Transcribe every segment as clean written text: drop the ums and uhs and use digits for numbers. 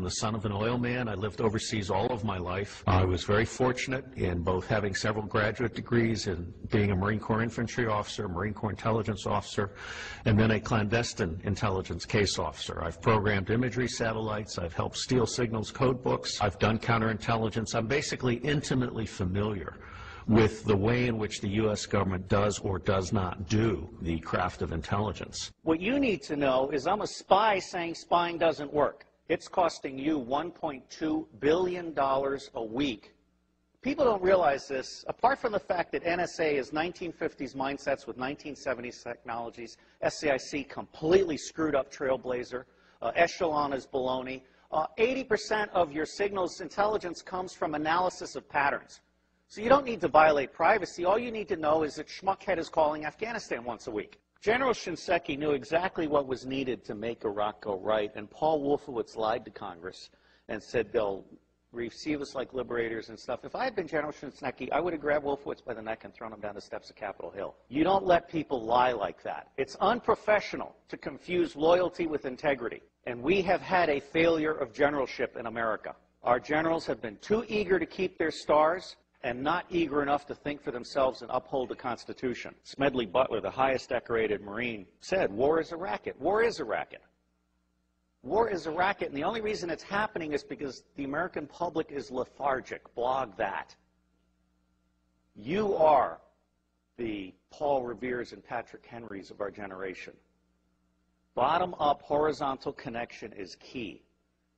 the son of an oil man. I lived overseas all of my life. I was very fortunate in both having several graduate degrees and being a Marine Corps infantry officer, Marine Corps intelligence officer, and then a clandestine intelligence case officer. I've programmed imagery satellites. I've helped steal signals code books. I've done counterintelligence. I'm basically intimately familiar with the way in which the U.S. government does or does not do the craft of intelligence. What you need to know is I'm a spy saying spying doesn't work. It's costing you $1.2 billion a week. People don't realize this. Apart from the fact that NSA is 1950s mindsets with 1970s technologies, SAIC completely screwed up Trailblazer, Echelon is baloney. 80% of your signals intelligence comes from analysis of patterns. So you don't need to violate privacy. All you need to know is that Schmuckhead is calling Afghanistan once a week. General Shinseki knew exactly what was needed to make Iraq go right, and Paul Wolfowitz lied to Congress and said they'll receive us like liberators and stuff. If I had been General Shinseki, I would have grabbed Wolfowitz by the neck and thrown him down the steps of Capitol Hill. You don't let people lie like that. It's unprofessional to confuse loyalty with integrity, and we have had a failure of generalship in America. Our generals have been too eager to keep their stars and not eager enough to think for themselves and uphold the Constitution. Smedley Butler, the highest decorated Marine, said, war is a racket. War is a racket. War is a racket, and the only reason it's happening is because the American public is lethargic. Blog that. You are the Paul Reveres and Patrick Henrys of our generation. Bottom-up horizontal connection is key.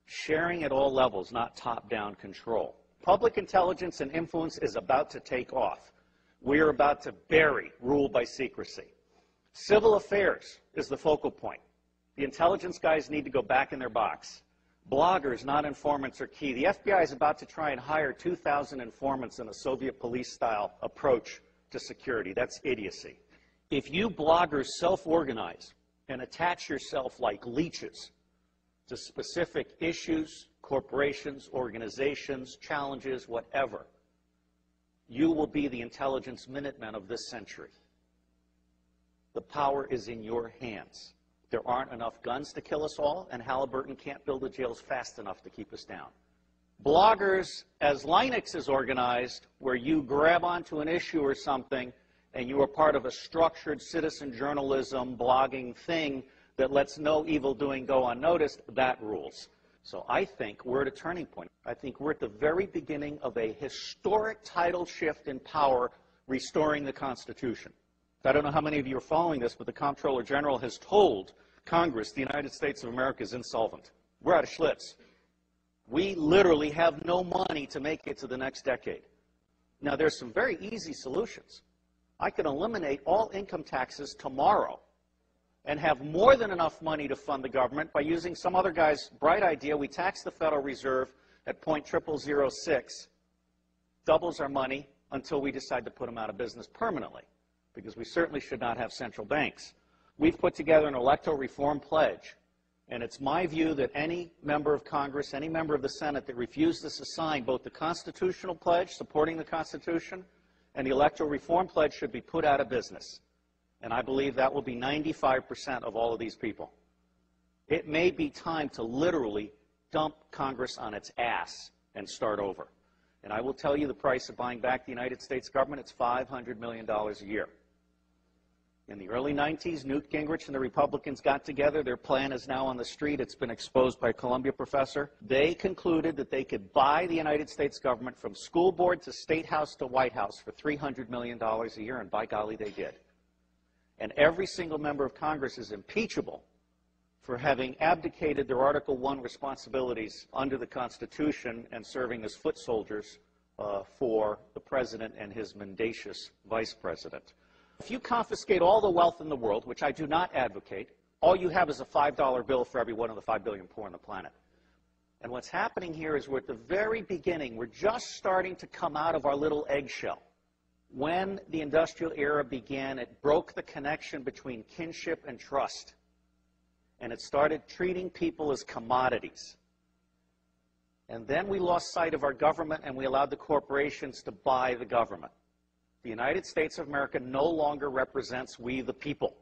Sharing at all levels, not top-down control. Public intelligence and influence is about to take off. We are about to bury rule by secrecy. Civil affairs is the focal point. The intelligence guys need to go back in their box. Bloggers, not informants, are key. The FBI is about to try and hire 2,000 informants in a Soviet police-style approach to security. That's idiocy. If you bloggers self-organize and attach yourself like leeches to specific issues, corporations, organizations, challenges, whatever, you will be the intelligence Minutemen of this century. The power is in your hands. There aren't enough guns to kill us all, and Halliburton can't build the jails fast enough to keep us down. Bloggers, as Linux is organized, where you grab onto an issue or something and you are part of a structured citizen journalism blogging thing that lets no evil doing go unnoticed, that rules. So I think we're at a turning point. I think we're at the very beginning of a historic tidal shift in power, restoring the Constitution. I don't know how many of you are following this, but the Comptroller General has told Congress the United States of America is insolvent. We're out of Schlitz. We literally have no money to make it to the next decade. Now, there's some very easy solutions. I can eliminate all income taxes tomorrow and have more than enough money to fund the government by using some other guy's bright idea. We tax the Federal Reserve at 0.0006, doubles our money until we decide to put them out of business permanently, because we certainly should not have central banks. We've put together an electoral reform pledge, and it's my view that any member of Congress, any member of the Senate that refuses to sign both the constitutional pledge, supporting the Constitution, and the electoral reform pledge should be put out of business. And I believe that will be 95% of all of these people. It may be time to literally dump Congress on its ass and start over. And I will tell you the price of buying back the United States government, it's $500 million a year. In the early 90s, Newt Gingrich and the Republicans got together. Their plan is now on the street. It's been exposed by a Columbia professor. They concluded that they could buy the United States government from school board to State House to White House for $300 million a year, and by golly, they did. And every single member of Congress is impeachable for having abdicated their Article I responsibilities under the Constitution and serving as foot soldiers for the president and his mendacious vice president. If you confiscate all the wealth in the world, which I do not advocate, all you have is a $5 bill for every one of the 5 billion poor on the planet. And what's happening here is we're at the very beginning. We're just starting to come out of our little eggshell. When the industrial era began, it broke the connection between kinship and trust. And it started treating people as commodities. And then we lost sight of our government, and we allowed the corporations to buy the government. The United States of America no longer represents we the people.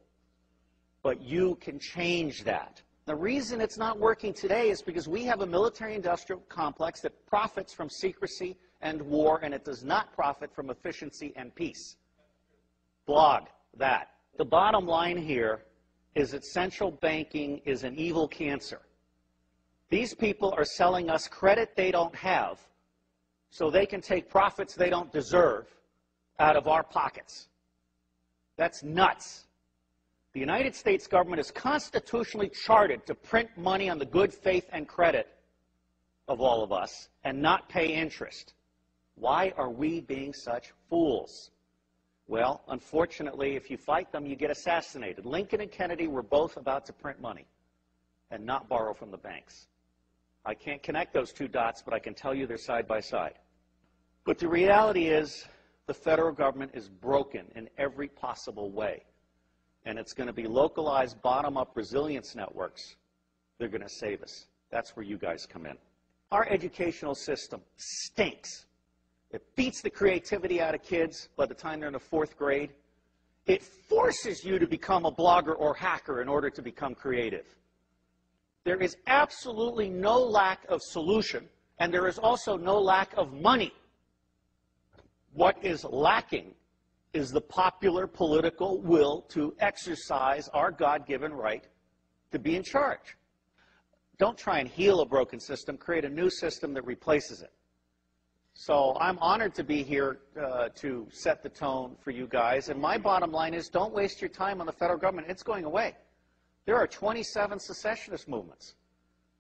But you can change that. The reason it's not working today is because we have a military-industrial complex that profits from secrecy and war, and it does not profit from efficiency and peace. Blog that. The bottom line here is that central banking is an evil cancer. These people are selling us credit they don't have so they can take profits they don't deserve out of our pockets. That's nuts. The United States government is constitutionally chartered to print money on the good faith and credit of all of us and not pay interest. Why are we being such fools? Well, unfortunately, if you fight them, you get assassinated. Lincoln and Kennedy were both about to print money and not borrow from the banks. I can't connect those two dots, but I can tell you they're side by side. But the reality is the federal government is broken in every possible way. And it's going to be localized, bottom-up resilience networks. They're going to save us. That's where you guys come in. Our educational system stinks. It beats the creativity out of kids by the time they're in the 4th grade. It forces you to become a blogger or hacker in order to become creative. There is absolutely no lack of solution, and there is also no lack of money. What is lacking is the popular political will to exercise our God-given right to be in charge. Don't try and heal a broken system. Create a new system that replaces it. So I'm honored to be here to set the tone for you guys. And my bottom line is don't waste your time on the federal government. It's going away. There are 27 secessionist movements.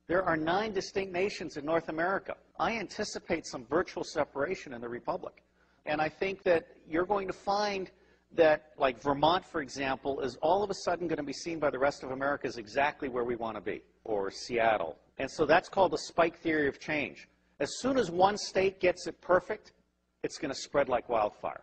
There are 9 distinct nations in North America. I anticipate some virtual separation in the Republic. And I think that you're going to find that, like Vermont, for example, is all of a sudden going to be seen by the rest of America as exactly where we want to be, or Seattle. And so that's called the spike theory of change. As soon as one state gets it perfect, it's going to spread like wildfire.